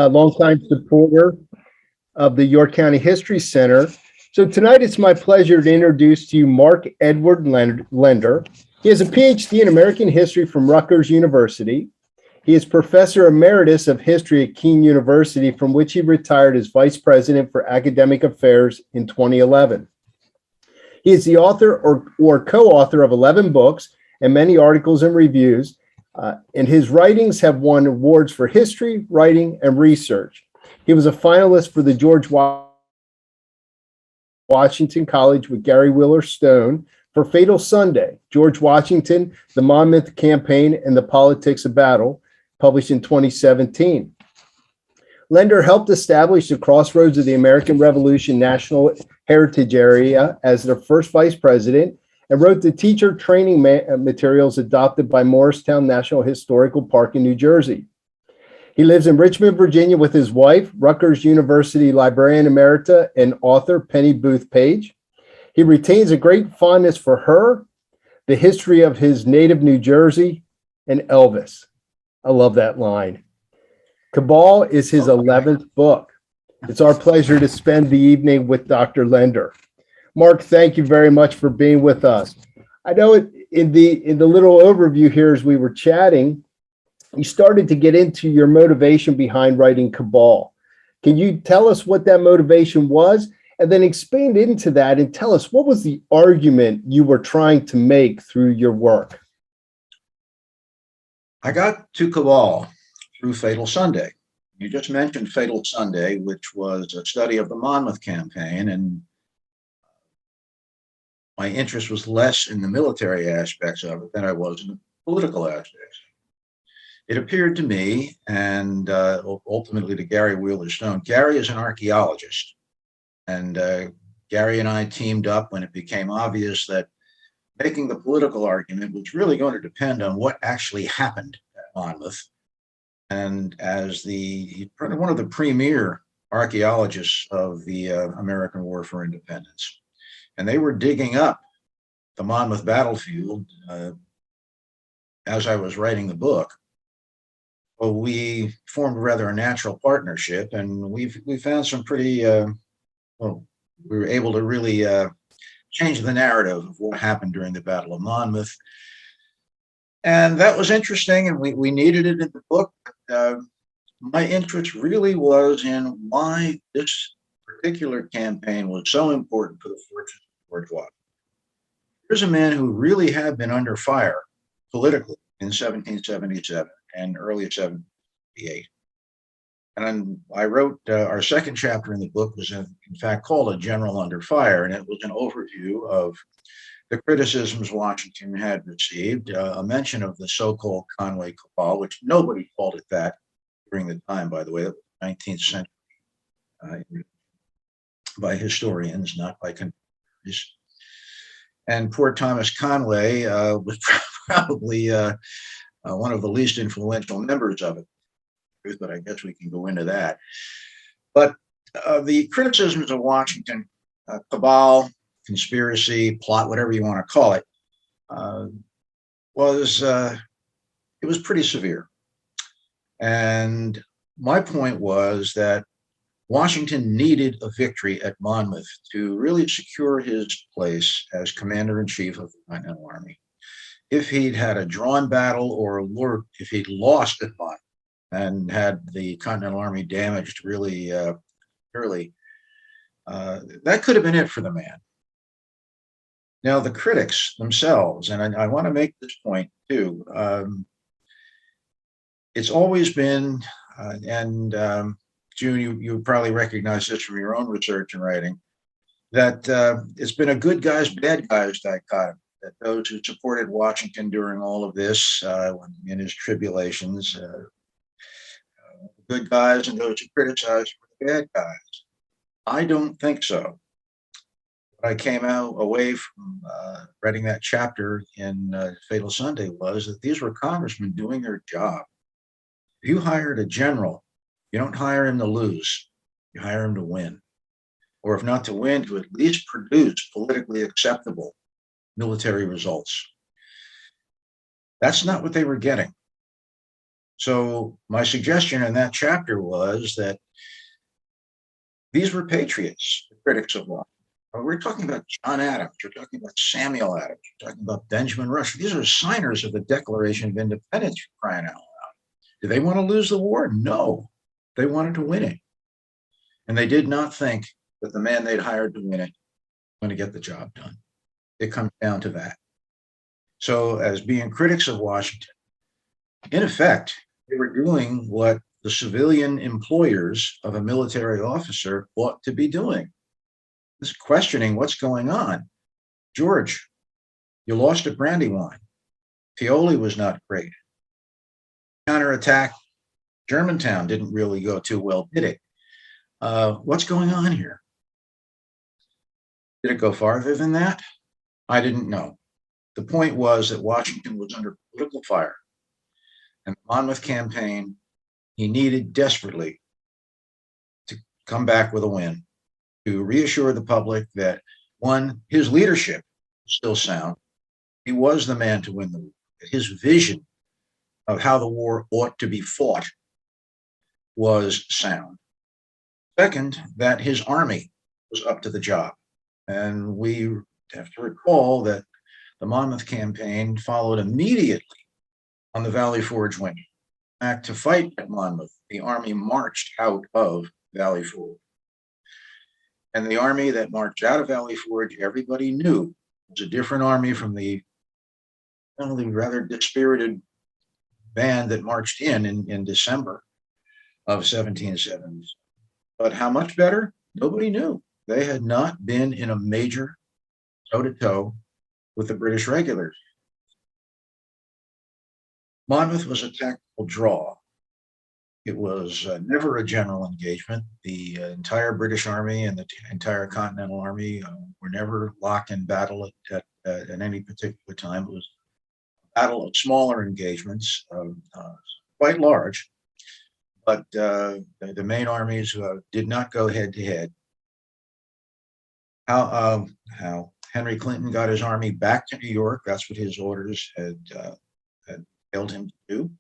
longtime supporter of the York County History Center. So tonight it's my pleasure to introduce to you Mark Edward Lender. He has a PhD in American history from Rutgers University. He is professor emeritus of history at Kean University, from which he retired as vice president for academic affairs in 2011. He is the author or co-author of 11 books and many articles and reviews, and his writings have won awards for history, writing, and research. He was a finalist for the George Washington College with Gary Wheeler Stone for Fatal Sunday, George Washington, the Monmouth Campaign, and the Politics of Battle, published in 2017. Lender helped establish the Crossroads of the American Revolution National Heritage Area as their first vice president, and wrote the teacher training materials adopted by Morristown National Historical Park in New Jersey. He lives in Richmond, Virginia with his wife, Rutgers University librarian emerita and author Penny Booth Page. He retains a great fondness for her, the history of his native New Jersey, and Elvis. I love that line. Cabal is his 11th book. It's our pleasure to spend the evening with Dr. Lender. Mark, thank you very much for being with us. I know in the little overview here as we were chatting, you started to get into your motivation behind writing Cabal. Can you tell us what that motivation was, and then expand into that and tell us what was the argument you were trying to make through your work? I got to Cabal through Fatal Sunday. You just mentioned Fatal Sunday, which was a study of the Monmouth Campaign, and my interest was less in the military aspects of it than I was in the political aspects. It appeared to me, and ultimately to Gary Wheeler Stone. Gary is an archaeologist, and Gary and I teamed up when it became obvious that making the political argument was really going to depend on what actually happened at Monmouth. And as one of the premier archaeologists of the American War for Independence, and they were digging up the Monmouth battlefield as I was writing the book. Well, we formed rather a natural partnership, and we found some pretty, we were able to really change the narrative of what happened during the Battle of Monmouth. And that was interesting, and we needed it in the book. My interest really was in why this particular campaign was so important for the fortunes of George Washington. Here's a man who really had been under fire politically in 1777 and early 1778. And I wrote our second chapter in the book was in fact called A General Under Fire, and it was an overview of the criticisms Washington had received, a mention of the so-called Conway Cabal, which nobody called it that during the time, by the way, that was 19th century by historians, not by contemporaries. And poor Thomas Conway was probably one of the least influential members of it, but I guess we can go into that. But the criticisms of Washington, cabal, conspiracy, plot, whatever you want to call it, it was pretty severe. And my point was that Washington needed a victory at Monmouth to really secure his place as commander-in-chief of the Continental Army. If he'd had a drawn battle, or if he'd lost at Monmouth and had the Continental Army damaged really early, that could have been it for the man. Now, the critics themselves, and I want to make this point too, it's always been, June, you probably recognize this from your own research and writing, that it's been a good guys, bad guys dichotomy, that those who supported Washington during all of this, in his tribulations, good guys, and those who criticized were the bad guys. I don't think so. What I came away from writing that chapter in Fatal Sunday was that these were congressmen doing their job. If you hired a general, you don't hire him to lose, you hire him to win. Or if not to win, to at least produce politically acceptable military results. That's not what they were getting. So my suggestion in that chapter was that these were patriots, the critics of law. We're talking about John Adams. We're talking about Samuel Adams. We're talking about Benjamin Rush. These are signers of the Declaration of Independence, for crying out loud. Did they want to lose the war? No. They wanted to win it. And they did not think that the man they'd hired to win it was going to get the job done. It comes down to that. So, as being critics of Washington, in effect, they were doing what the civilian employers of a military officer ought to be doing. This questioning what's going on. George, you lost at Brandywine. Pioli was not great. Counterattack Germantown didn't really go too well, did it? What's going on here? Did it go farther than that? I didn't know. The point was that Washington was under political fire. And the Monmouth campaign, he needed desperately to come back with a win, to reassure the public that, one, his leadership was still sound. He was the man to win the war. His vision of how the war ought to be fought was sound. Second, that his army was up to the job. And we have to recall that the Monmouth campaign followed immediately on the Valley Forge win. In fact, to fight at Monmouth, the army marched out of Valley Forge. And the army that marched out of Valley Forge, everybody knew was a different army from the rather dispirited band that marched in December of 1770. But how much better? Nobody knew. They had not been in a major toe-to-toe with the British regulars. Monmouth was a tactical draw. It was never a general engagement. The entire British Army and the entire Continental Army were never locked in battle at any particular time. It was a battle of smaller engagements, quite large, but the main armies did not go head to head. How Henry Clinton got his army back to New York, that's what his orders had failed him to do.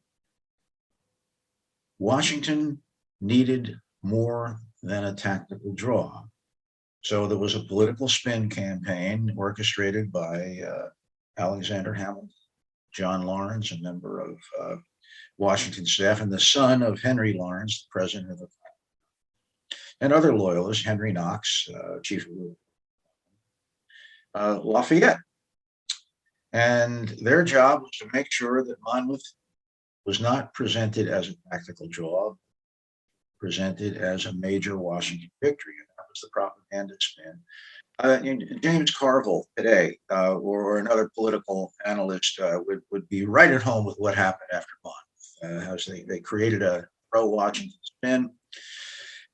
Washington needed more than a tactical draw. So there was a political spin campaign orchestrated by Alexander Hamilton, John Lawrence, a member of Washington staff, and the son of Henry Lawrence, the president of the and other loyalists, Henry Knox, chief of Lafayette. And their job was to make sure that Monmouth was not presented as a tactical draw, presented as a major Washington victory. And that was the propaganda spin. James Carville today, or another political analyst, would be right at home with what happened after Monmouth, as they created a pro-Washington spin.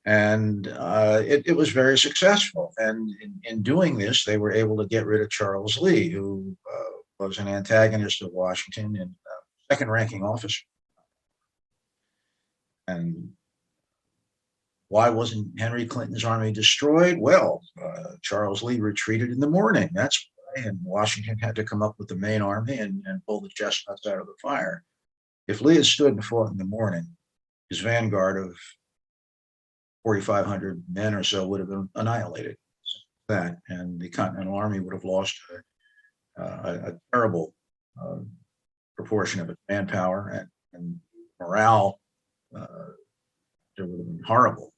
And it was very successful. And in doing this, they were able to get rid of Charles Lee, who was an antagonist of Washington and second-ranking officer. And why wasn't Henry Clinton's army destroyed? Well, Charles Lee retreated in the morning. That's why. And Washington had to come up with the main army and pull the chestnuts out of the fire. If Lee had stood and fought in the morning, his vanguard of 4,500 men or so would have been annihilated. That, and the Continental Army would have lost a terrible proportion of its manpower, and morale would have been horrible.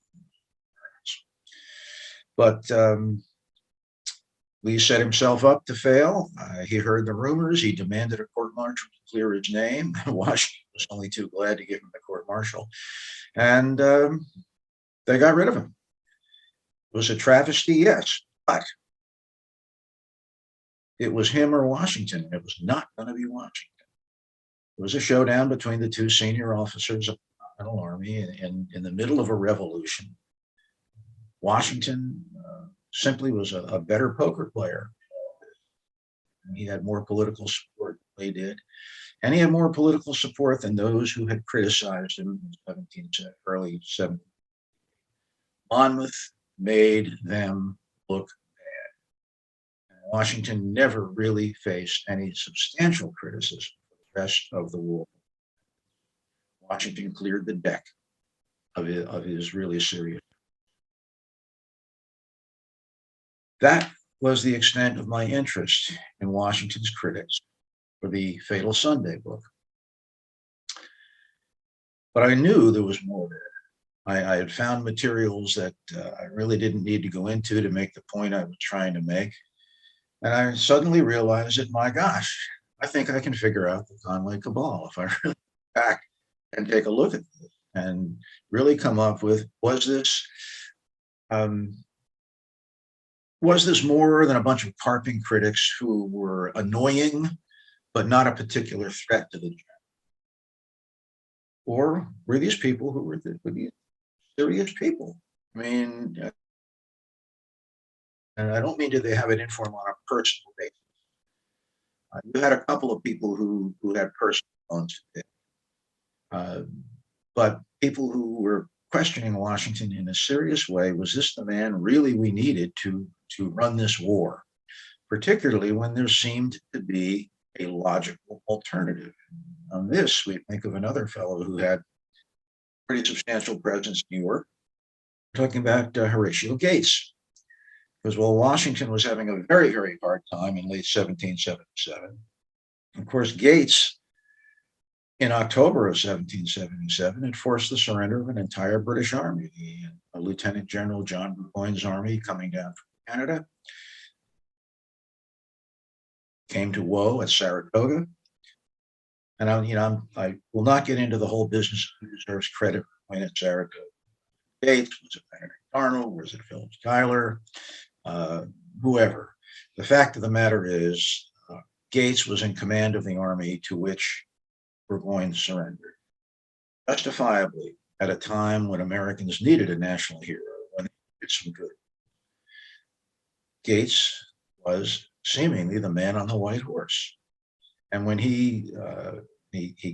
But Lee set himself up to fail. He heard the rumors. He demanded a court-martial to clear his name. Washington was only too glad to give him the court-martial. And they got rid of him. It was a travesty, yes, but it was him or Washington. It was not going to be Washington. It was a showdown between the two senior officers of the Continental Army in the middle of a revolution. Washington simply was a better poker player. He had more political support than they did. And he had more political support than those who had criticized him in the early 17th. Monmouth made them look bad. And Washington never really faced any substantial criticism for the rest of the war. Washington cleared the deck of his really serious. That was the extent of my interest in Washington's critics for the Fatal Sunday book. But I knew there was more there. I had found materials that I really didn't need to go into to make the point I was trying to make. And I suddenly realized that, my gosh, I think I can figure out the Conway Cabal if I really go back and take a look at this and really come up with, was this more than a bunch of carping critics who were annoying, but not a particular threat to the general? Or were these people who were these serious people? I mean, and I don't mean did they have an informal on a personal basis. You had a couple of people who had personal loans, but people who were questioning Washington in a serious way. Was this the man really we needed to run this war? Particularly when there seemed to be a logical alternative. On this, we think of another fellow who had pretty substantial presence in New York. We're talking about Horatio Gates. Because while Washington was having a very, very hard time in late 1777, of course, Gates, in October of 1777, had forced the surrender of an entire British army. Lieutenant General John Burgoyne's army coming down from Canada came to woe at Saratoga. And I will not get into the whole business of who deserves credit for at Saratoga. Gates, was it Benedict Arnold? Was it Philip Schuyler? Whoever. The fact of the matter is, Gates was in command of the army to which Burgoyne surrendered, justifiably at a time when Americans needed a national hero, when they did some good. Gates was seemingly the man on the white horse. And when he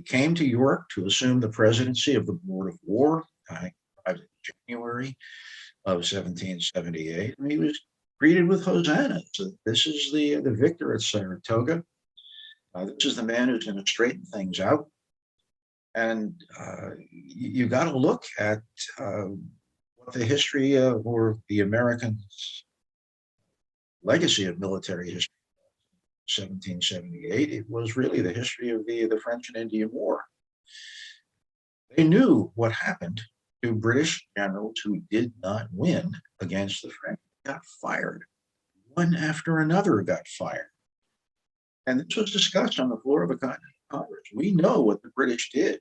came to York to assume the presidency of the Board of War, I think in January of 1778, and he was greeted with hosannas. So this is the victor at Saratoga. This is the man who's going to straighten things out. And you got to look at what the history of, or the American legacy of military history. 1778, it was really the history of the French and Indian War. They knew what happened to British generals who did not win against the French. Got fired. One after another got fired. And this was discussed on the floor of a Continental Congress. We know what the British did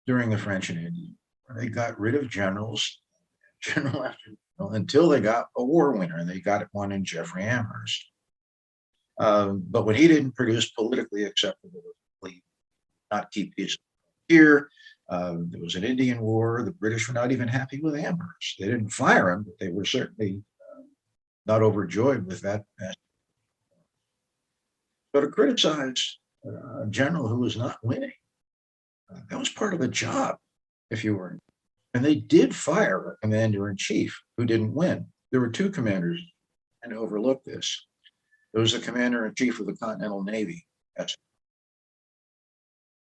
during the French and Indian War. They got rid of general after general, until they got a war winner, and they got one in Jeffrey Amherst. But when he didn't produce politically acceptable, not keep peace here, there was an Indian war. The British were not even happy with Amherst. They didn't fire him, but they were certainly not overjoyed with that. So to criticize a general who was not winning, that was part of the job, if you were. And they did fire a commander-in-chief who didn't win. There were two commanders, and overlooked this. There was the commander-in-chief of the Continental Navy,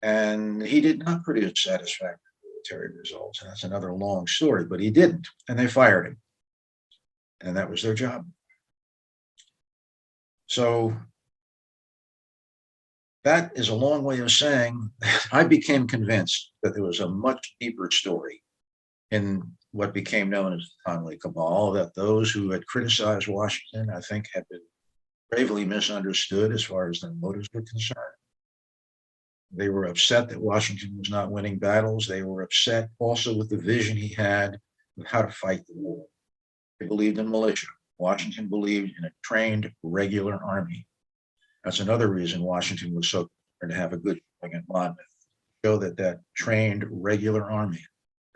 and he did not produce satisfactory military results. And that's another long story, but he didn't, and they fired him. And that was their job. So that is a long way of saying I became convinced that there was a much deeper story in what became known as the Conway Cabal, that those who had criticized Washington, I think, had been gravely misunderstood as far as their motives were concerned. They were upset that Washington was not winning battles. They were upset also with the vision he had of how to fight the war. They believed in militia. Washington believed in a trained regular army. That's another reason Washington was so concerned to have a good showing at Monmouth, to show that that trained regular army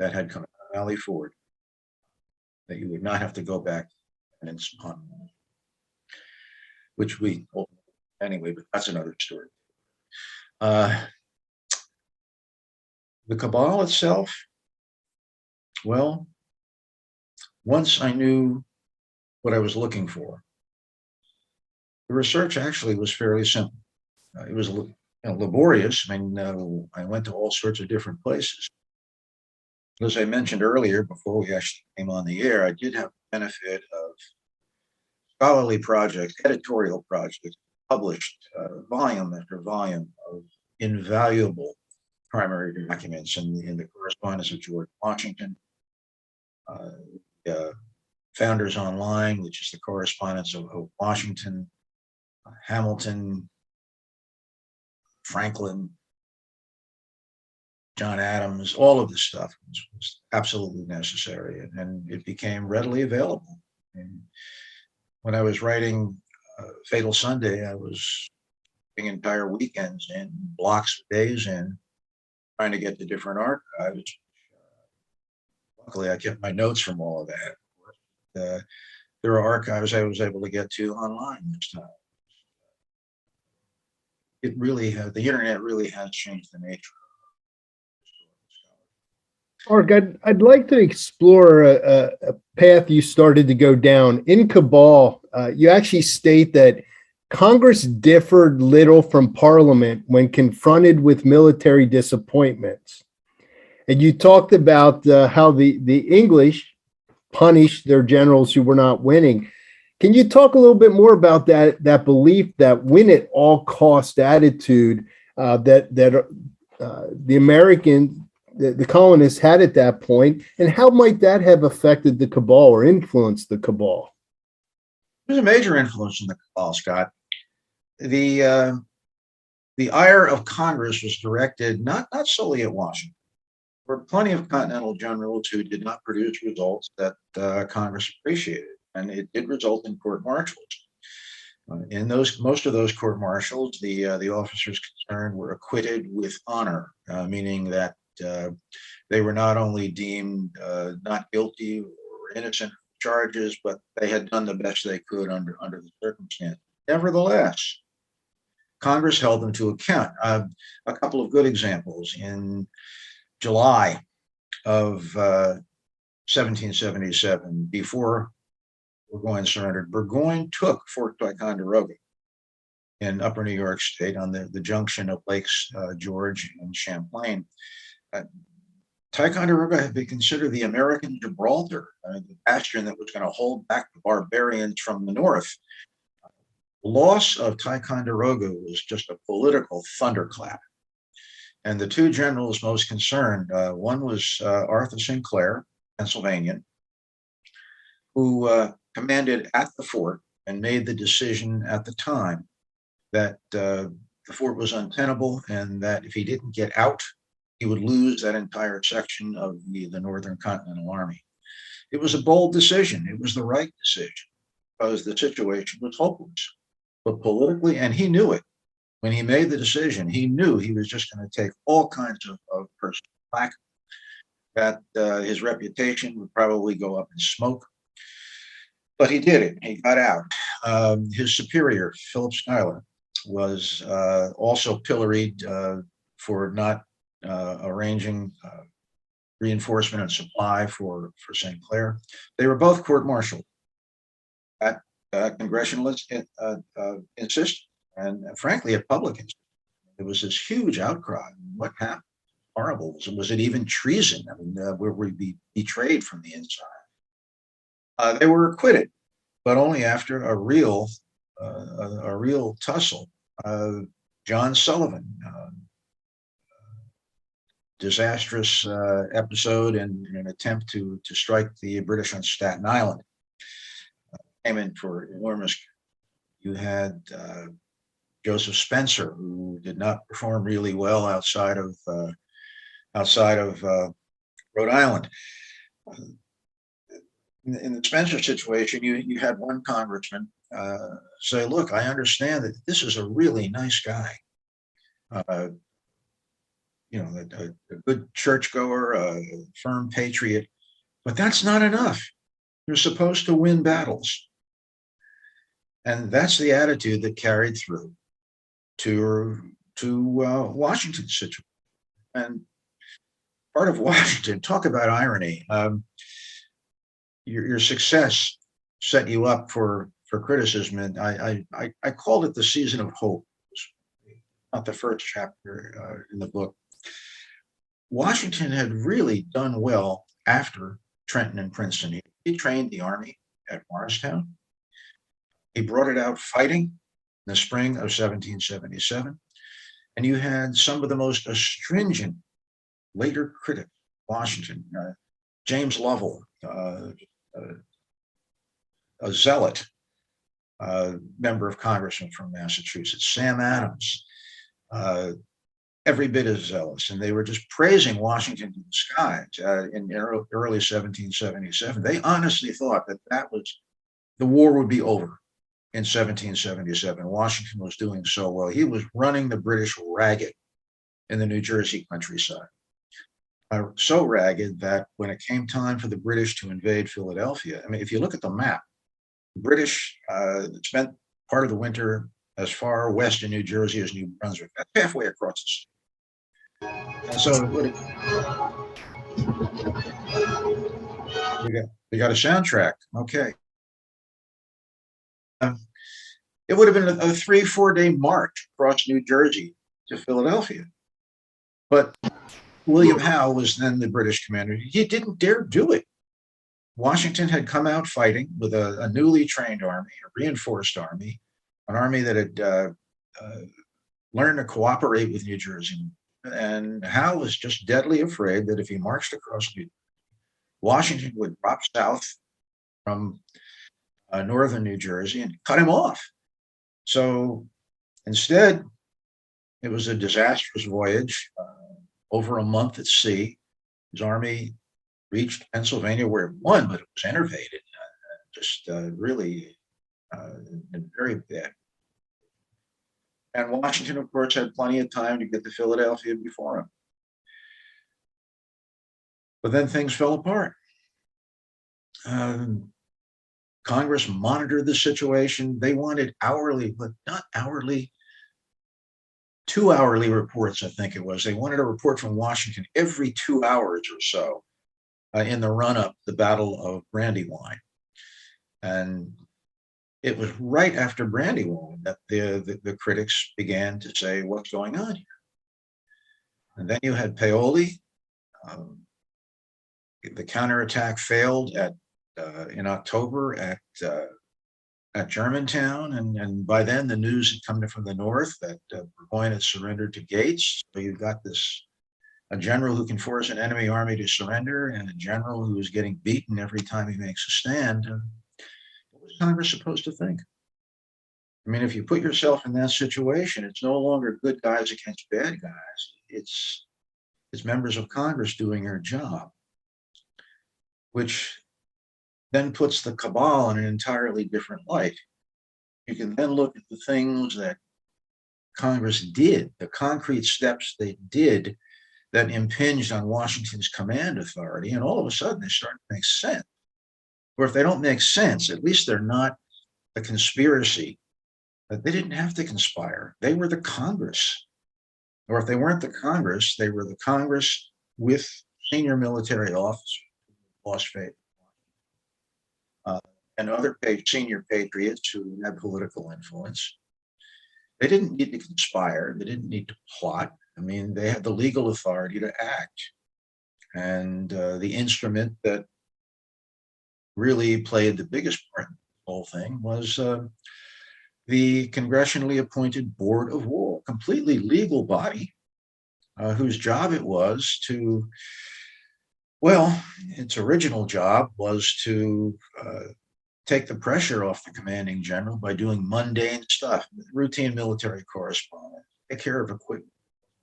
that had come out of Valley Ford, that you would not have to go back and spawn, which we, anyway, but that's another story. The Cabal itself, well, once I knew what I was looking for, the research actually was fairly simple. It was laborious. I mean, I went to all sorts of different places. As I mentioned earlier, before we actually came on the air, I did have the benefit of scholarly projects, editorial projects, published volume after volume of invaluable primary documents in the correspondence of George Washington, uh, uh, Founders Online, which is the correspondence of Washington, Hamilton, Franklin, John Adams. All of this stuff was absolutely necessary, and it became readily available. And when I was writing Fatal Sunday, I was spending entire weekends in, blocks of days in, trying to get to different archives. Luckily, I kept my notes from all of that. There are archives I was able to get to online this time. It really has, the internet really has changed the nature. Mark, I'd like to explore a path you started to go down. In Cabal, you actually state that Congress differed little from Parliament when confronted with military disappointments. And you talked about how the English punished their generals who were not winning. Can you talk a little bit more about that belief, that win at all cost attitude that the American, the colonists had at that point, and how might that have affected the Cabal or influenced the Cabal? There's a major influence in the Cabal, Scott. The ire of Congress was directed not solely at Washington. There were plenty of Continental generals who did not produce results that Congress appreciated, and it did result in court martials. In most of those court martials, the officers concerned were acquitted with honor, meaning that they were not only deemed not guilty or innocent of charges, but they had done the best they could under the circumstances. Nevertheless, Congress held them to account. A couple of good examples. In July of 1777, before Burgoyne surrendered, Burgoyne took Fort Ticonderoga in upper New York State on the junction of Lakes George and Champlain. Ticonderoga had been considered the American Gibraltar, the bastion that was going to hold back the barbarians from the north. The loss of Ticonderoga was just a political thunderclap. And the two generals most concerned, one was Arthur Sinclair, Pennsylvanian, who commanded at the fort and made the decision at the time that the fort was untenable and that if he didn't get out, he would lose that entire section of the Northern Continental Army. It was a bold decision. It was the right decision because the situation was hopeless. But politically, and he knew it, when he made the decision, he knew he was just going to take all kinds of personal flack, that his reputation would probably go up in smoke. But he did it. He got out. His superior, Philip Schuyler, was also pilloried for not arranging reinforcement and supply for St. Clair. They were both court-martialed at congressional insistence, and frankly, at public insistence. There was this huge outcry. What happened? Horrible. Was it even treason? I mean, were we betrayed from the inside? They were acquitted, but only after a real tussle. John Sullivan, disastrous episode in an attempt to strike the British on Staten Island, came in for enormous. You had Joseph Spencer, who did not perform really well outside of Rhode Island. In the Spencer situation, you had one congressman say, "Look, I understand that this is a really nice guy, a good churchgoer, a firm patriot, but that's not enough. You're supposed to win battles." And that's the attitude that carried through to Washington's situation. And part of Washington, talk about irony. Your success set you up for criticism, and I called it the season of hope. not the first chapter in the book, Washington had really done well after Trenton and Princeton. He trained the army at Morristown. He brought it out fighting in the spring of 1777. And you had some of the most astringent later critics of Washington, James Lovell, a zealot, member of Congress from Massachusetts, Sam Adams, every bit as zealous, and they were just praising Washington to the skies in early 1777. They honestly thought that the war would be over in 1777. Washington was doing so well. He was running the British ragged in the New Jersey countryside. So ragged that when it came time for the British to invade Philadelphia, I mean, if you look at the map, the British spent part of the winter as far west in New Jersey as New Brunswick. That's halfway across the state. And so we got a soundtrack. Okay. It would have been a 3-4 day march across New Jersey to Philadelphia. But William Howe was then the British commander. He didn't dare do it. Washington had come out fighting with a newly trained army, a reinforced army, an army that had learned to cooperate with New Jersey. And Howe was just deadly afraid that if he marched across New Jersey, Washington would drop south from northern New Jersey and cut him off. So instead, it was a disastrous voyage, over a month at sea. His army reached Pennsylvania, where it won, but it was enervated, really very bad. And Washington, of course, had plenty of time to get to Philadelphia before him. But then things fell apart. Congress monitored the situation. They wanted hourly, but not hourly, 2 hourly reports, I think it was. They wanted a report from Washington every 2 hours or so in the run-up to the Battle of Brandywine. And it was right after Brandywine that the critics began to say, what's going on here? And then you had Paoli. The counterattack failed in October at Germantown, and by then the news had come from the north that Burgoyne had surrendered to Gates. So you've got a general who can force an enemy army to surrender, and a general who is getting beaten every time he makes a stand. What was Congress supposed to think? I mean, if you put yourself in that situation, it's no longer good guys against bad guys. It's members of Congress doing their job, which then puts the cabal in an entirely different light. You can then look at the things that Congress did, the concrete steps they did that impinged on Washington's command authority, and all of a sudden they start to make sense. Or if they don't make sense, at least they're not a conspiracy. But they didn't have to conspire. They were the Congress. Or if they weren't the Congress, they were the Congress with senior military officers who lost faith. And other senior patriots who had political influence. They didn't need to conspire. They didn't need to plot. I mean, they had the legal authority to act. And the instrument that really played the biggest part in the whole thing was the congressionally appointed Board of War, a completely legal body whose job it was to, well, its original job was to take the pressure off the commanding general by doing mundane stuff, routine military correspondence, take care of equipment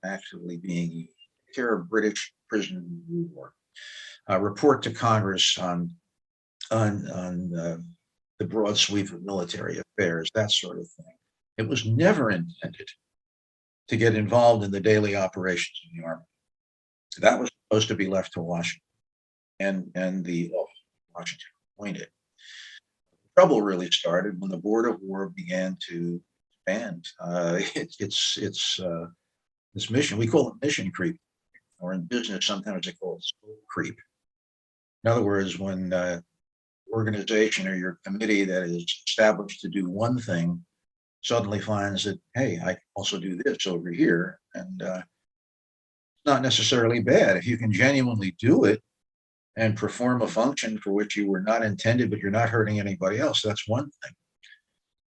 actually being used, take care of British prisoners of war, report to Congress on the broad sweep of military affairs, that sort of thing. It was never intended to get involved in the daily operations of the army. That was supposed to be left to Washington and the Washington appointed. The trouble really started when the Board of War began to expand its mission. We call it mission creep, or in business sometimes they call it scope creep. In other words, when organization or your committee that is established to do one thing suddenly finds that, hey, I can also do this over here. And it's not necessarily bad. If you can genuinely do it and perform a function for which you were not intended, but you're not hurting anybody else, that's one thing.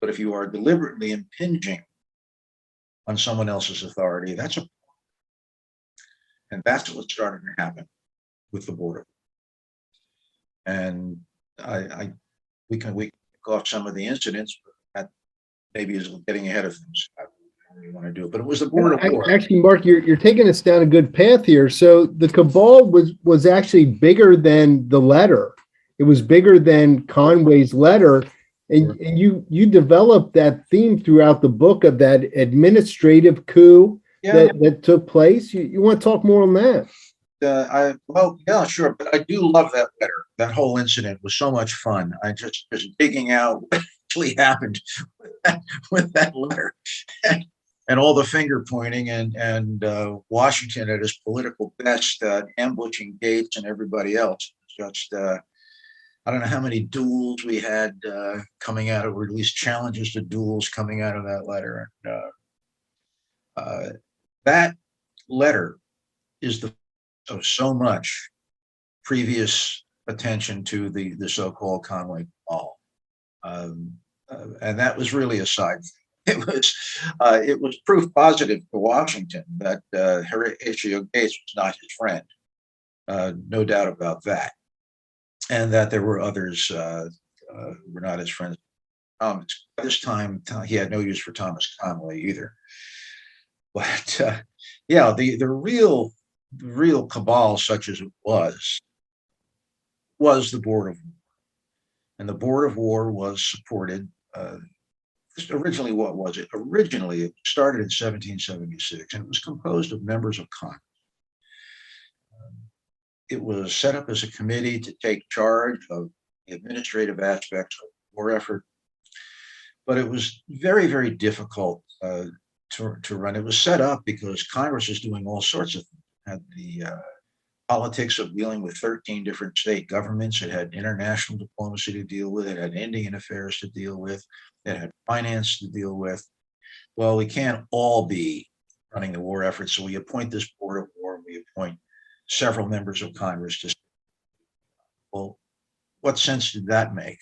But if you are deliberately impinging on someone else's authority, and that's what started to happen with the border. And we can go off some of the incidents, but that maybe is getting ahead of things. I don't really want to do it, but it was the border war. Actually, Mark, you're taking us down a good path here. So the cabal was actually bigger than the letter. It was bigger than Conway's letter. And you developed that theme throughout the book of that administrative coup that took place. You want to talk more on that? Well, yeah, sure, but I do love that letter. That whole incident was so much fun. I just digging out what actually happened with that letter, and all the finger pointing, and Washington at his political best, ambushing Gates and everybody else. Just I don't know how many duels we had coming out of, or at least challenges to duels coming out of that letter. That letter is the of so much previous attention to the so-called Conway Cabal, and that was really a side thing. It was proof positive to Washington that Horatio Gates was not his friend, no doubt about that, and that there were others who were not his friends. By this time, he had no use for Thomas Conway either. But yeah, the real cabal, such as it was the Board of War. And the Board of War was supported. Originally, what was it? Originally, it started in 1776, and it was composed of members of Congress. It was set up as a committee to take charge of the administrative aspects of the war effort, but it was very, very difficult to run. It was set up because Congress is doing all sorts of things. It had the politics of dealing with 13 different state governments. It had international diplomacy to deal with. It had Indian affairs to deal with. It had finance to deal with. Well, we can't all be running the war effort, so we appoint this Board of War. We appoint several members of Congress to. Well, what sense did that make?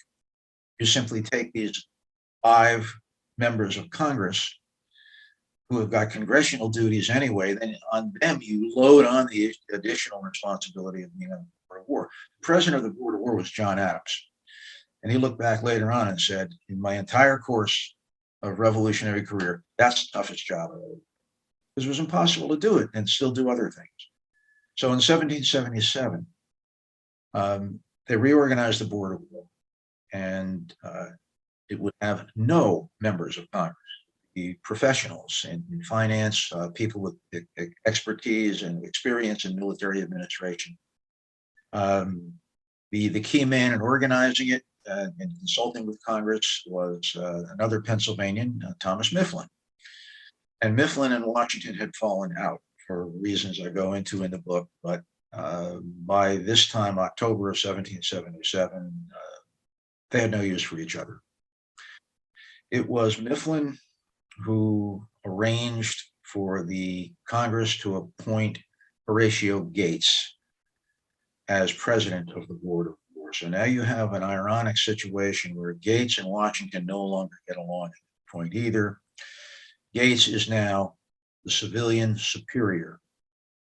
You simply take these 5 members of Congress who have got congressional duties anyway, then on them you load on the additional responsibility of being on the Board of War. The president of the Board of War was John Adams. And he looked back later on and said, in my entire course of revolutionary career, that's the toughest job I ever did. Because it was impossible to do it and still do other things. So in 1777, they reorganized the Board of War, and it would have no members of Congress. The professionals in finance, people with expertise and experience in military administration. The key man in organizing it and consulting with Congress was another Pennsylvanian, Thomas Mifflin. And Mifflin and Washington had fallen out for reasons I go into in the book, but by this time, October of 1777, they had no use for each other. It was Mifflin who arranged for the Congress to appoint Horatio Gates as president of the Board of War. So now you have an ironic situation where Gates and Washington no longer get along at that point either. Gates is now the civilian superior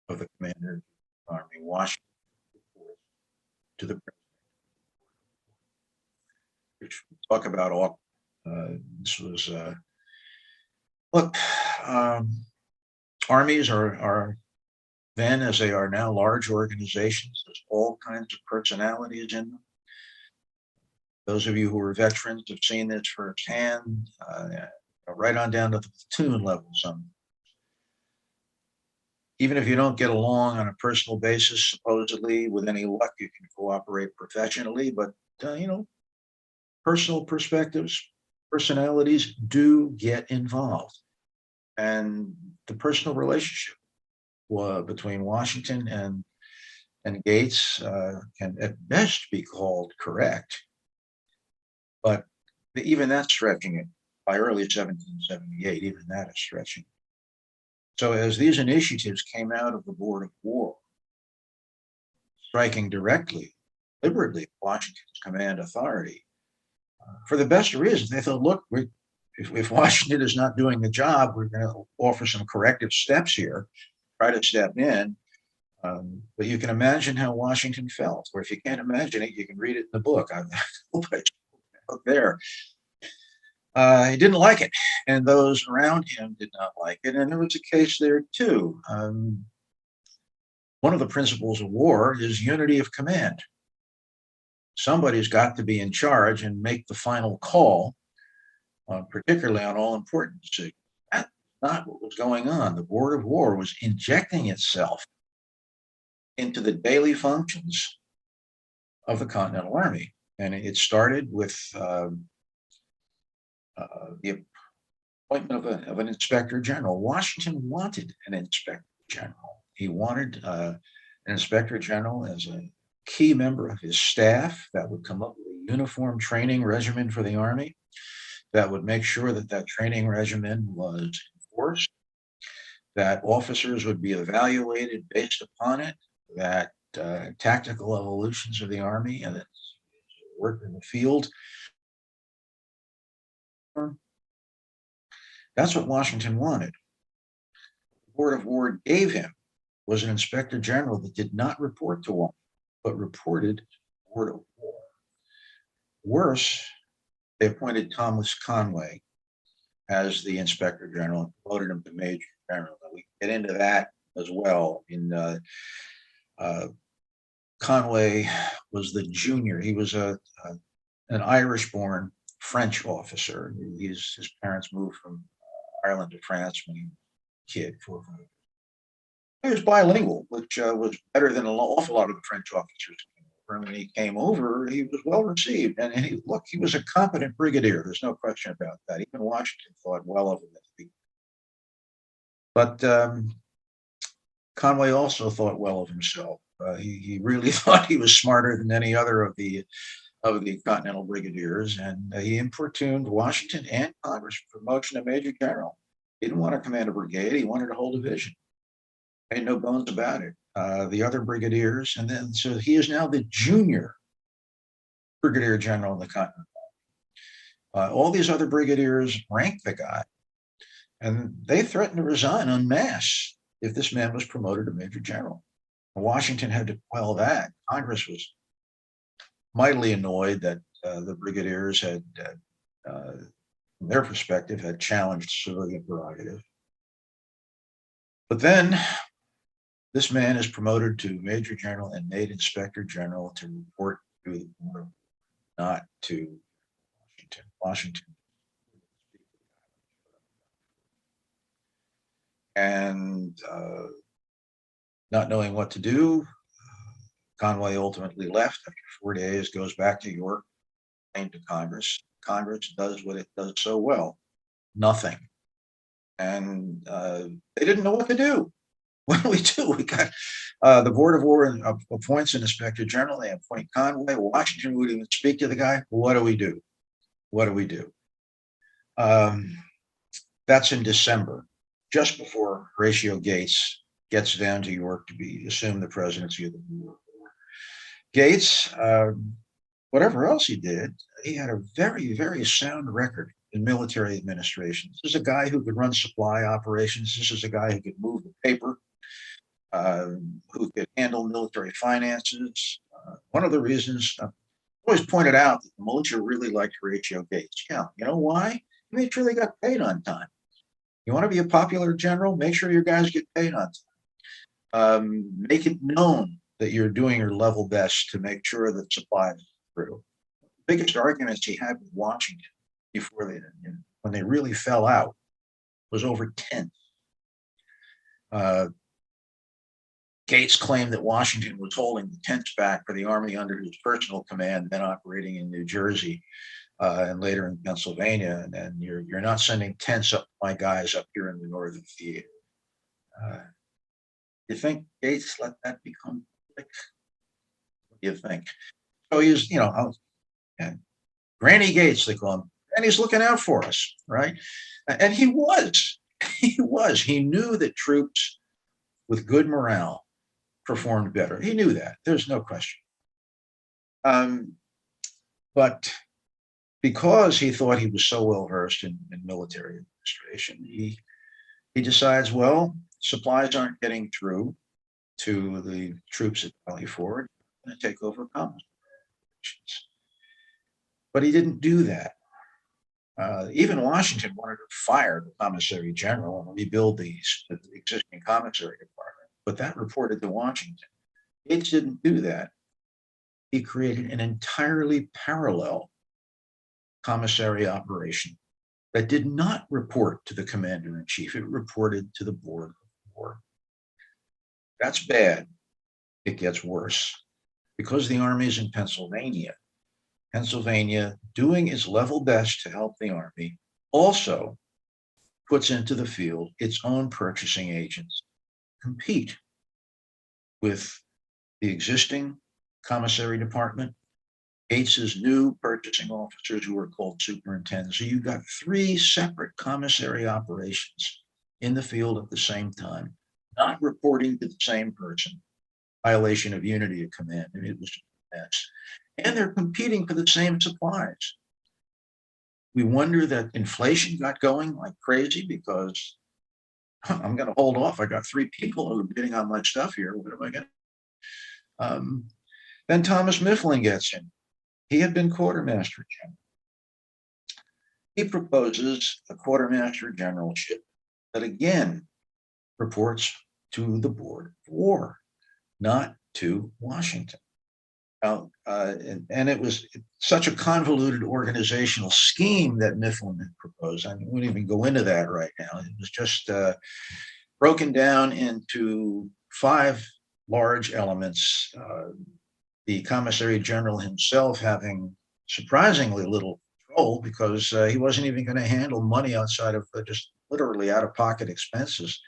of the commander of the Army. Washington to the president. Which we'll talk about all. This was look, armies are then, as they are now, large organizations. There's all kinds of personalities in them. Those of you who are veterans have seen this firsthand, right on down to the platoon level. Even if you don't get along on a personal basis, supposedly, with any luck, you can cooperate professionally. But personal perspectives, personalities do get involved. And the personal relationship between Washington and Gates can at best be called correct. But even that's stretching it. by early 1778, even that is stretching. So as these initiatives came out of the Board of War, striking directly, deliberately, Washington's command authority, for the best of reasons, they thought, look, if Washington is not doing the job, we're going to offer some corrective steps here, try to step in. But you can imagine how Washington felt, or if you can't imagine it, you can read it in the book. I hope I out there. He didn't like it, and those around him did not like it. And there was a case there too. One of the principles of war is unity of command. Somebody's got to be in charge and make the final call, particularly on all important decisions. That's not what was going on. The Board of War was injecting itself into the daily functions of the Continental Army. And it started with the appointment of an inspector general. Washington wanted an inspector general. He wanted an inspector general as a key member of his staff that would come up with a uniform training regimen for the Army, that would make sure that that training regimen was enforced, that officers would be evaluated based upon it, that tactical evolutions of the Army and its work in the field. That's what Washington wanted. The Board of War gave him was an inspector general that did not report to Washington, but reported to the Board of War. Worse, they appointed Thomas Conway as the inspector general and promoted him to major general. We get into that as well. Conway was the junior. He was an Irish-born French officer. His parents moved from Ireland to France when he was a kid. He was bilingual, which was better than an awful lot of the French officers. When he came over, he was well received, and he was a competent brigadier. There's no question about that. Even Washington thought well of him. But Conway also thought well of himself. He really thought he was smarter than any other of the Continental brigadiers, and he importuned Washington and Congress for promotion to major general. He didn't want to command a brigade; he wanted a whole division. Made no bones about it. The other brigadiers, and then so he is now the junior brigadier general in the Continental Army. All these other brigadiers ranked the guy, and they threatened to resign en masse if this man was promoted to major general. Washington had to quell that. Congress was mightily annoyed that the brigadiers had, from their perspective, had challenged civilian prerogative. But then this man is promoted to major general and made inspector general to report to the board, not to Washington. Washington. And not knowing what to do, Conway ultimately left after 4 days, goes back to York, to Congress. Congress does what it does so well, nothing. And they didn't know what to do. What do we do? We got the Board of War appoints an inspector general. They appoint Conway. Washington would even speak to the guy. What do we do? What do we do? That's in December, just before Horatio Gates gets down to York to assume the presidency of the Board of War. Gates, whatever else he did, he had a very, very sound record in military administration. This is a guy who could run supply operations. This is a guy who could move the paper, who could handle military finances. One of the reasons I've always pointed out that the militia really liked Horatio Gates. Yeah, you know why? He made sure they got paid on time. You want to be a popular general? Make sure your guys get paid on time. Make it known that you're doing your level best to make sure that supply is through. The biggest arguments he had with Washington before when they really fell out was over tents. Gates claimed that Washington was holding the tents back for the Army under his personal command, then operating in New Jersey and later in Pennsylvania. And you're not sending tents up my guys up here in the Northern Theater. You think Gates let that become public? What do you think? So he's, Granny Gates, they call him. and he's looking out for us, right? And he was, he knew that troops with good morale performed better. He knew that. There's no question. But because he thought he was so well versed in military administration, he decides, well, supplies aren't getting through to the troops at Valley Forge. I'm going to take over commerce. But he didn't do that. Even Washington wanted to fire the commissary general and rebuild the existing commissary department, but that reported to Washington. Gates didn't do that. He created an entirely parallel commissary operation that did not report to the commander-in-chief. It reported to the Board of War. That's bad. It gets worse. Because the army is in Pennsylvania, doing its level best to help the army, also puts into the field its own purchasing agents, compete with the existing commissary department, Gates's new purchasing officers who are called superintendents. So you've got three separate commissary operations in the field at the same time, not reporting to the same person, violation of unity of command. I mean, it was a mess. And they're competing for the same supplies. We wonder that inflation got going like crazy because I'm going to hold off. I got three people who are bidding on my stuff here. What am I going to? Then Thomas Mifflin gets in. He had been quartermaster general. He proposes a quartermaster generalship that again reports to the Board of War, not to Washington. And it was such a convoluted organizational scheme that Mifflin had proposed. I mean, we wouldn't even go into that right now. It was just broken down into 5 large elements. The commissary general himself having surprisingly little control because he wasn't even going to handle money outside of just literally out-of-pocket expenses.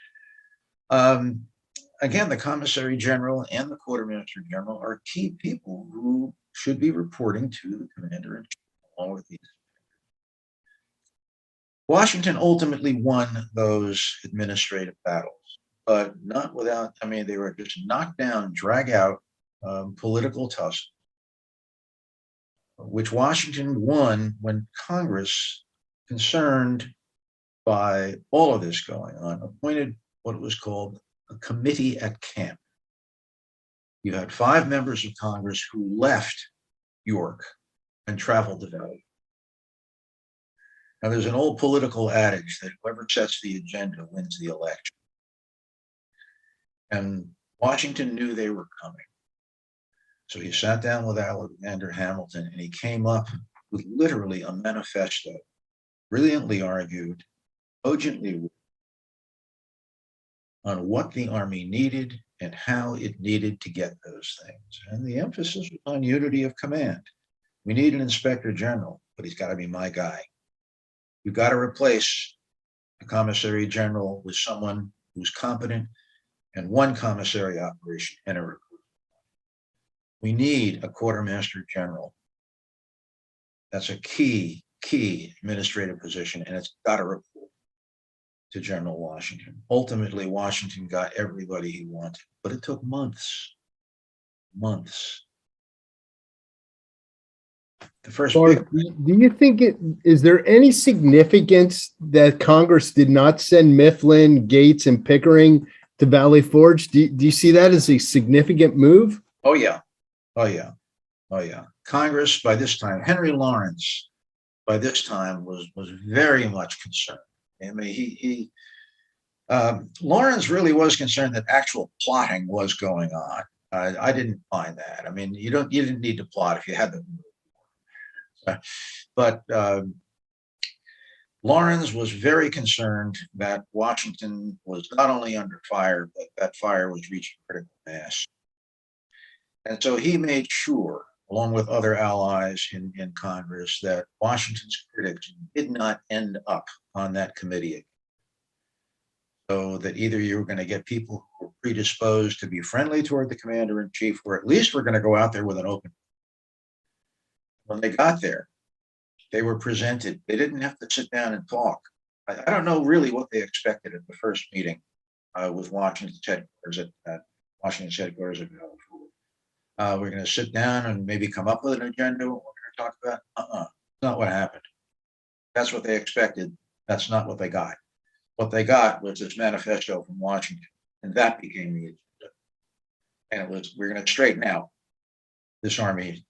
Again, the commissary general and the quartermaster general are key people who should be reporting to the commander-in-chief along with these. Washington ultimately won those administrative battles, but not without, I mean, they were just knocked down, drag out political tussle, which Washington won when Congress, concerned by all of this going on, appointed what was called a committee at camp. You had 5 members of Congress who left York and traveled to Valley. Now, there's an old political adage that whoever sets the agenda wins the election. And Washington knew they were coming. So he sat down with Alexander Hamilton and he came up with literally a manifesto, brilliantly argued, cogently on what the army needed and how it needed to get those things. And the emphasis was on unity of command. We need an inspector general, but he's got to be my guy. You've got to replace a commissary general with someone who's competent and one commissary operation and a recruit. We need a quartermaster general. That's a key administrative position, and it's got to report to General Washington. Ultimately, Washington got everybody he wanted, but it took months. The first Mark, do you think is there any significance that Congress did not send Mifflin, Gates, and Pickering to Valley Forge? Do you see that as a significant move? Oh yeah. Congress by this time, Henry Lawrence by this time was very much concerned. I mean, Lawrence really was concerned that actual plotting was going on. I didn't find that. I mean, you didn't need to plot if you had the. But Lawrence was very concerned that Washington was not only under fire, but that fire was reaching critical mass. And so he made sure, along with other allies in Congress, that Washington's critics did not end up on that committee. So that either you were going to get people who were predisposed to be friendly toward the commander-in-chief, or at least we're going to go out there with an open. When they got there, They were presented. They didn't have to sit down and talk. I don't know really what they expected at the first meeting with Washington's headquarters at Washington's headquarters at Cabal. We're going to sit down and maybe come up with an agenda. What we're going to talk about. Not what happened. That's what they expected. That's not what they got. What they got was this manifesto from Washington, and that became the agenda. And it was, we're going to straighten out this Army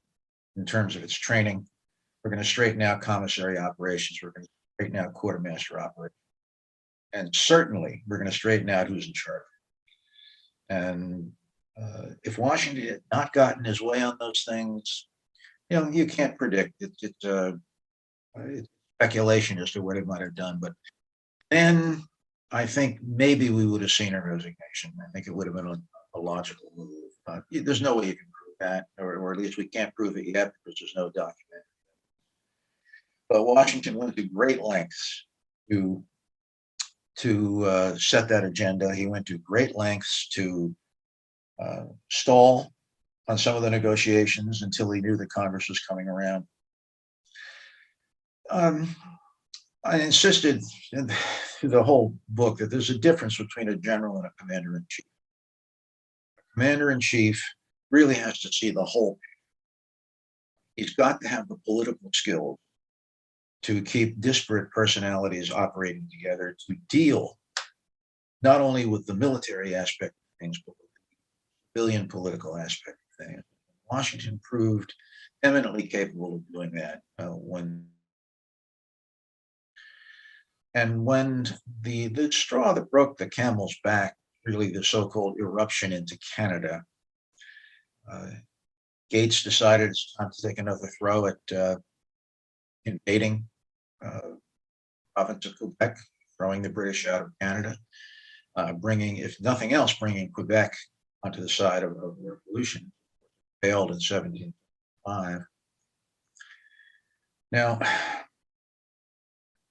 in terms of its training. We're going to straighten out commissary operations. We're going to straighten out quartermaster operations. And certainly we're going to straighten out who's in charge. And if Washington had not gotten his way on those things, you know, you can't predict. It's speculation as to what it might have done. But then I think maybe we would have seen a resignation. I think it would have been a logical move. There's no way you can prove that, or at least we can't prove it yet because there's no document. But Washington went to great lengths to set that agenda. He went to great lengths to stall on some of the negotiations until he knew that Congress was coming around. I insisted through the whole book that there's a difference between a general and a commander-in-chief. A commander-in-chief really has to see the whole. He's got to have the political skills to keep disparate personalities operating together to deal not only with the military aspect of things, but with the civilian political aspect of things. Washington proved eminently capable of doing that when the straw that broke the camel's back, really the so-called eruption into Canada, Gates decided it's time to take another throw at invading province of Quebec, throwing the British out of Canada, bringing, if nothing else, bringing Quebec onto the side of revolution. Failed in 1705. Now,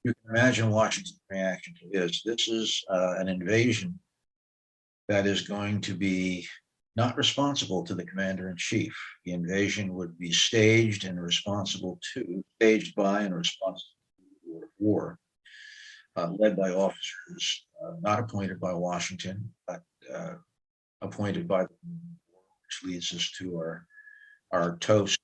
you can imagine Washington's reaction to this. This is an invasion that is going to be not responsible to the commander-in-chief. The invasion would be staged and staged by and responsible to the war, led by officers not appointed by Washington, but appointed by the war, which leads us to our toast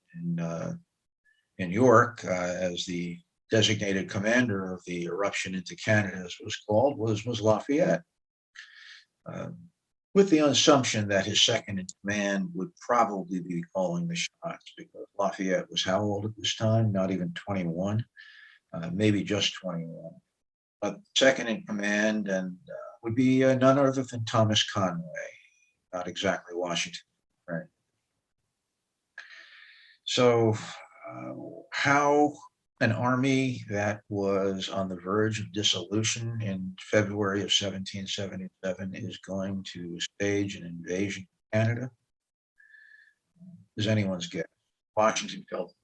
in York as the designated commander of the eruption into Canada, as it was called, was Lafayette. With the assumption that his second in command would probably be calling the shots, because Lafayette was how old at this time? Not even 21, maybe just 21. But second in command and would be none other than Thomas Conway, not exactly Washington, right? So how an army that was on the verge of dissolution in February of 1777 is going to stage an invasion of Canada is anyone's guess. Washington felt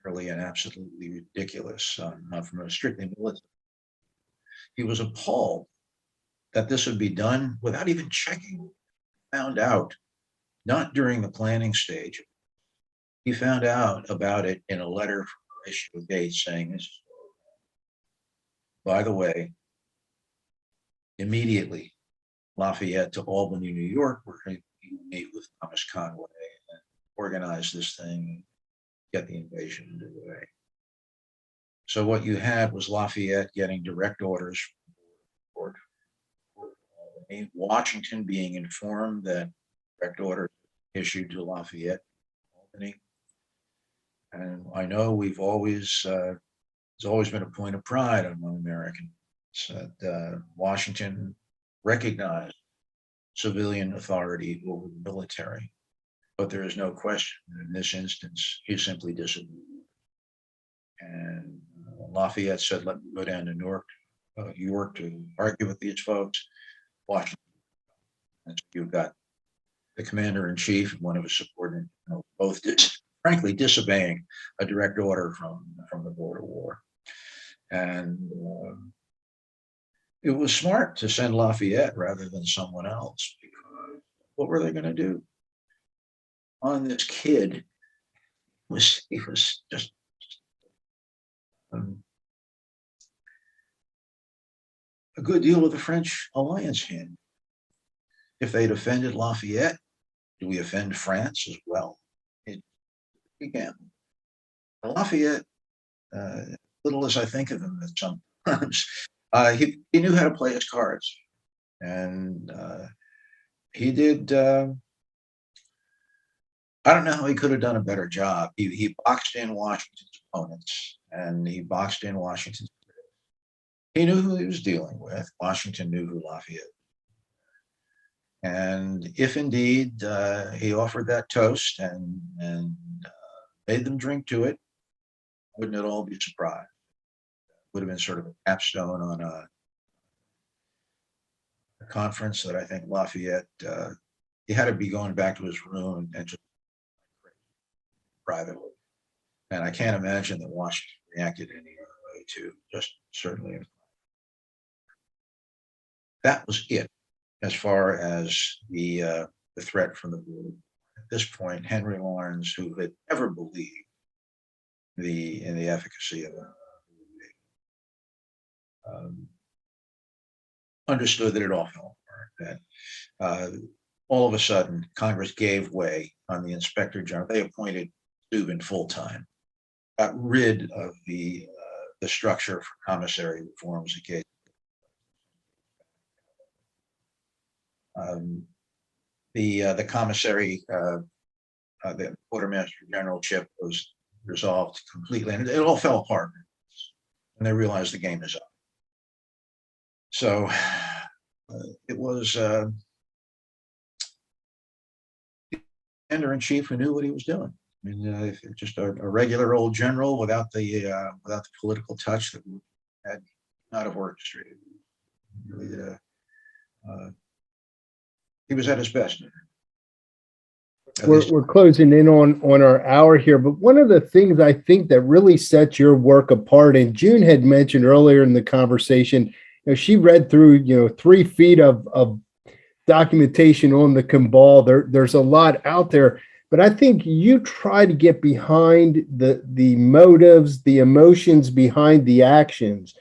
really and absolutely ridiculous, not from a strictly military. He was appalled that this would be done without even checking. Found out, not during the planning stage. He found out about it in a letter from Horatio Gates saying this. By the way, immediately Lafayette to Albany, New York, where he meet with Thomas Conway and organize this thing, get the invasion underway. So what you had was Lafayette getting direct orders from Albany, Washington being informed that direct orders issued to Lafayette, Albany. And I know we've always, it's always been a point of pride among Americans that Washington recognized civilian authority over the military. But there is no question that in this instance, he simply disagreed. And Lafayette said, let me go down to York to argue with these folks. Washington. And so you've got the commander-in-chief and one of his subordinates, both frankly disobeying a direct order from the Board of War. And it was smart to send Lafayette rather than someone else, because what were they going to do? On this kid, he was just um, a good deal of the French alliance in. If they'd offended Lafayette, do we offend France as well? It began. Lafayette, little as I think of him at sometimes, he knew how to play his cards, and he did. I don't know how he could have done a better job. He boxed in Washington's opponents, and he boxed in Washington's. He knew who he was dealing with. Washington knew who Lafayette. And if indeed he offered that toast and made them drink to it, wouldn't it all be surprised? Would have been sort of a capstone on a conference that I think Lafayette he had to be going back to his room and just privately. And I can't imagine that Washington reacted any other way to just certainly. That was it as far as the threat from the border. At this point, Henry Lawrence, who had never believed in the efficacy of understood that it all fell apart. That all of a sudden, Congress gave way on the Inspector General. They appointed Dubin full time, got rid of the structure for commissary reforms that the commissary, the quartermaster generalship was resolved completely, and it all fell apart. And they realized the game is up. So it was the commander-in-chief who knew what he was doing. I mean, just a regular old general without the political touch that we had not have orchestrated. Really, he was at his best. We're closing in on our hour here, but one of the things I think that really sets your work apart, and June had mentioned earlier in the conversation, she read through 3 feet of documentation on the Cabal. There's a lot out there, but I think you try to get behind the motives, the emotions behind the actions.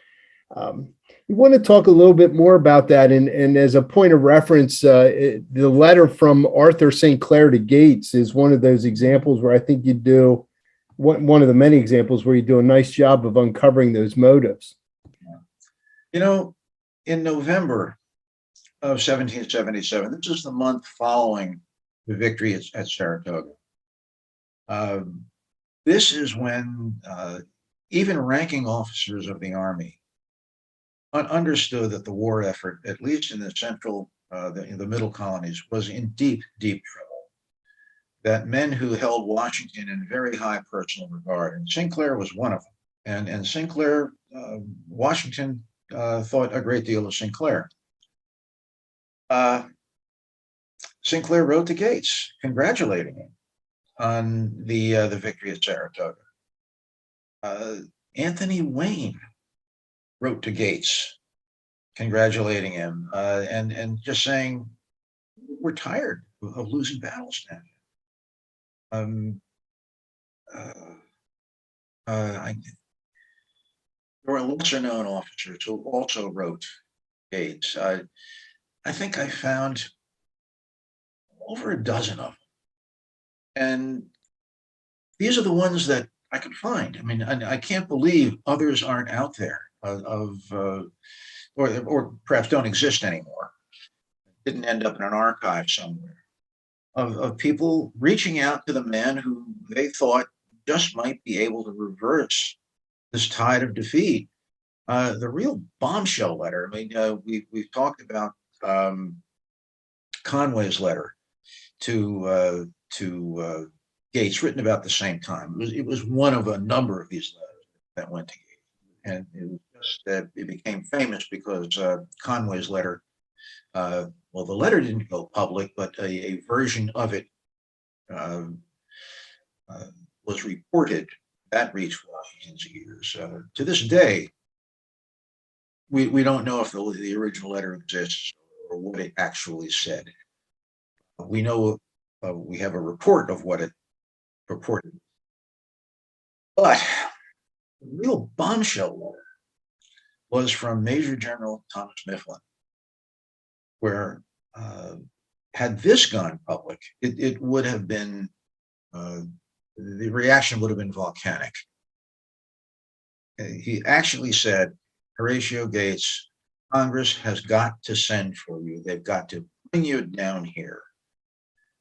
You want to talk a little bit more about that, and as a point of reference, the letter from Arthur St. Clair to Gates is one of those examples where I think you do one of the many examples where you do a nice job of uncovering those motives. In November of 1777, this is the month following the victory at Saratoga. This is when even ranking officers of the Army understood that the war effort, at least in the central, the middle colonies, was in deep, deep trouble. That men who held Washington in very high personal regard, and Sinclair was one of them. And Sinclair, Washington thought a great deal of Sinclair. Sinclair wrote to Gates congratulating him on the victory at Saratoga. Anthony Wayne wrote to Gates congratulating him and just saying, we're tired of losing battles now. There were lesser known officers who also wrote Gates. I think I found over a dozen of them. And these are the ones that I could find. I mean, I can't believe others aren't out there or perhaps don't exist anymore. Didn't end up in an archive somewhere of people reaching out to the man who they thought just might be able to reverse this tide of defeat. The real bombshell letter. I mean, we've talked about Conway's letter to Gates, written about the same time. It was one of a number of these letters that went to Gates, and it was just that it became famous because Conway's letter. Well, the letter didn't go public, but a version of it was reported that reached Washington's ears. To this day, we don't know if the original letter exists or what it actually said. We know we have a report of what it purported. But The real bombshell letter was from Major General Thomas Mifflin, where had this gone public, it would have been, the reaction would have been volcanic. He actually said, Horatio Gates, Congress has got to send for you. They've got to bring you down here.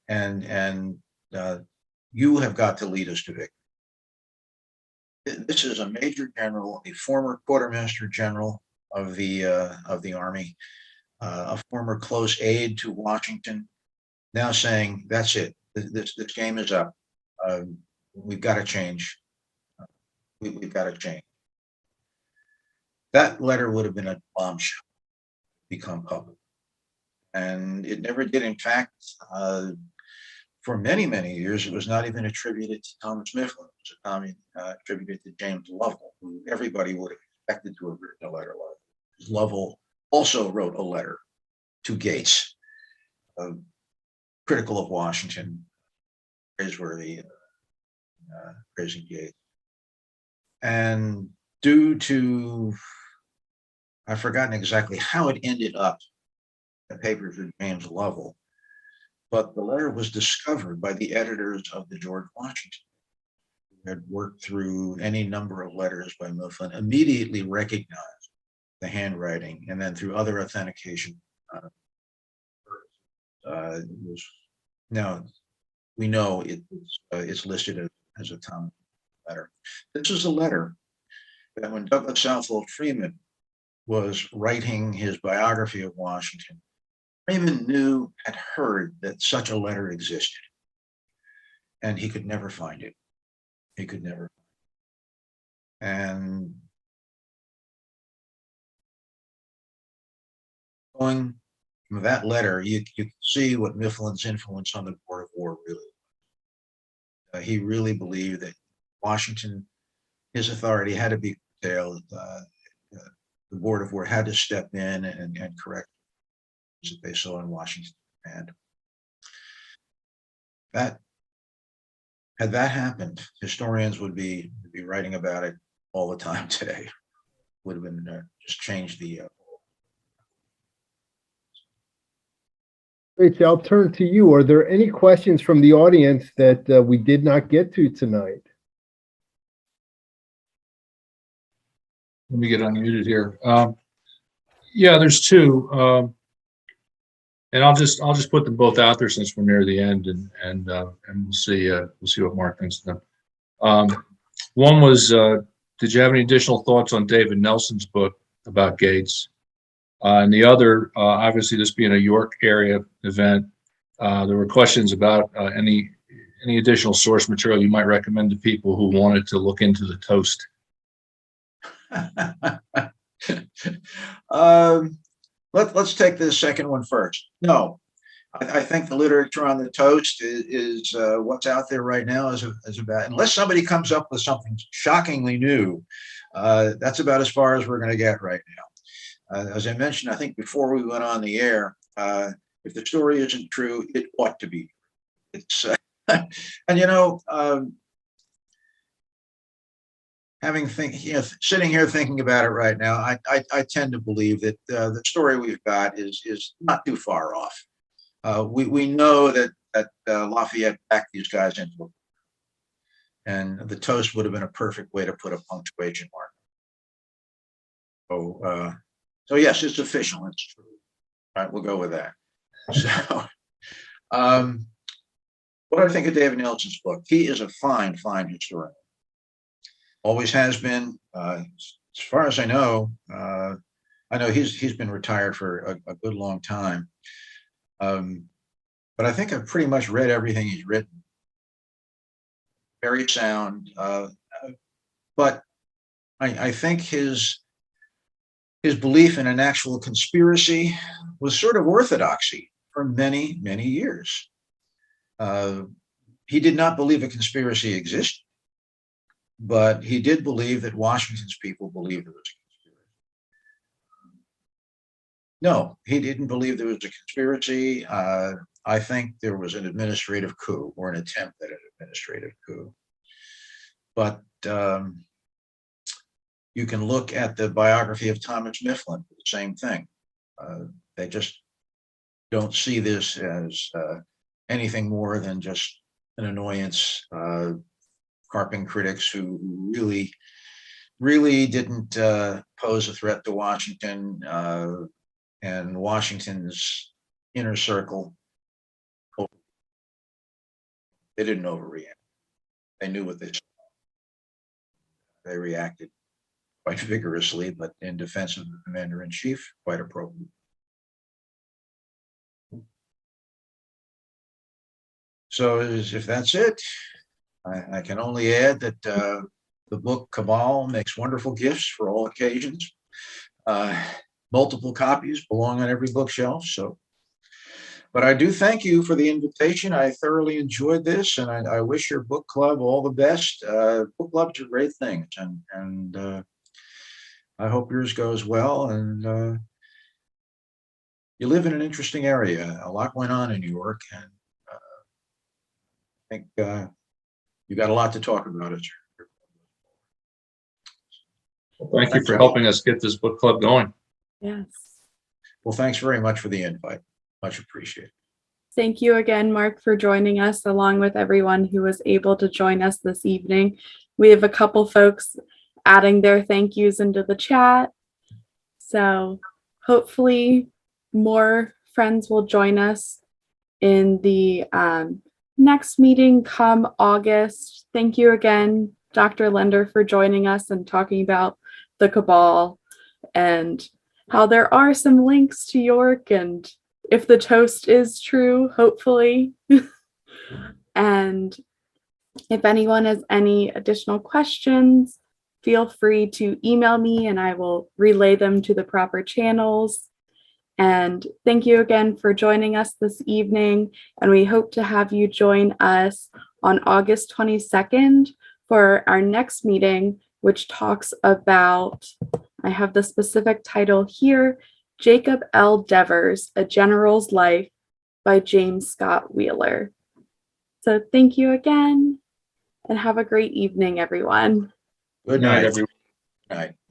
And you have got to lead us to victory. This is a major general, a former quartermaster general of the Army, a former close aide to Washington, now saying, that's it. This game is up. We've got to change. We've got to change. That letter would have been a bombshell, become public. And it never did. In fact, for many, many years, it was not even attributed to Thomas Mifflin. It was attributed to James Lovell, who everybody would have expected to have written a letter like. Lovell also wrote a letter to Gates, critical of Washington, praiseworthy, praising Gates. And due to, I've forgotten exactly how it ended up in the papers of James Lovell, but the letter was discovered by the editors of the George Washington, who had worked through any number of letters by Mifflin, immediately recognized the handwriting, and then through other authentication, it was, now we know it's listed as a Thomas letter. This is a letter that when Douglas Southwell Freeman was writing his biography of Washington, Freeman had heard that such a letter existed, and he could never find it. He could never. And going from that letter, you can see what Mifflin's influence on the Board of War really was. He really believed that Washington, his authority had to be curtailed. The Board of War had to step in and correct that they saw in Washington. And that, had that happened, historians would be writing about it all the time today. Would have been just changed the. Rich, I'll turn to you. Are there any questions from the audience that we did not get to tonight? Let me get unmuted here. Yeah, there's two, and I'll just put them both out there since we're near the end, and we'll see what Mark thinks of them. One was, did you have any additional thoughts on David Nelson's book about Gates? And the other, obviously, this being a York area event, there were questions about any additional source material you might recommend to people who wanted to look into the toast. Let's take the second one first. No, I think the literature on the toast is what's out there right now is about, unless somebody comes up with something shockingly new, that's about as far as we're going to get right now. As I mentioned, I think before we went on the air, if the story isn't true, it ought to be. It's and sitting here thinking about it right now, I tend to believe that the story we've got is not too far off. We know that Lafayette backed these guys into it, and the toast would have been a perfect way to put a punctuation mark. So yes, it's official. It's true. All right, we'll go with that. So, what do I think of David Nelson's book? He is a fine historian. Always has been. As far as I know he's been retired for a good long time. But I think I've pretty much read everything he's written. Very sound. But I think his belief in an actual conspiracy was sort of orthodoxy for many, many years. He did not believe a conspiracy existed, but he did believe that Washington's people believed there was a conspiracy. No, he didn't believe there was a conspiracy. I think there was an administrative coup, or an attempt at an administrative coup. But You can look at the biography of Thomas Mifflin, the same thing. They just don't see this as anything more than just an annoyance, carping critics who really didn't pose a threat to Washington and Washington's inner circle. They didn't overreact. They knew what they saw. They reacted quite vigorously, but in defense of the commander-in-chief, quite appropriate. So if that's it, I can only add that the book Cabal makes wonderful gifts for all occasions. Multiple copies belong on every bookshelf. So, but I do thank you for the invitation. I thoroughly enjoyed this, and I wish your book club all the best. Book clubs are great things, and I hope yours goes well. And you live in an interesting area. A lot going on in New York, and I think you got a lot to talk about. Thank you for helping us get this book club going. Yes. Well, thanks very much for the invite. Much appreciated. Thank you again, Mark, for joining us, along with everyone who was able to join us this evening. We have a couple folks adding their thank yous into the chat. So hopefully more friends will join us in the next meeting come August. Thank you again, Dr. Lender, for joining us and talking about the Cabal and how there are some links to York, and if the toast is true, hopefully. And if anyone has any additional questions, feel free to email me and I will relay them to the proper channels. And thank you again for joining us this evening. And we hope to have you join us on August 22nd for our next meeting, which talks about, I have the specific title here, Jacob L. Devers, A General's Life by James Scott Wheeler. So thank you again and have a great evening, everyone. Good Good night, night. everyone. Good night.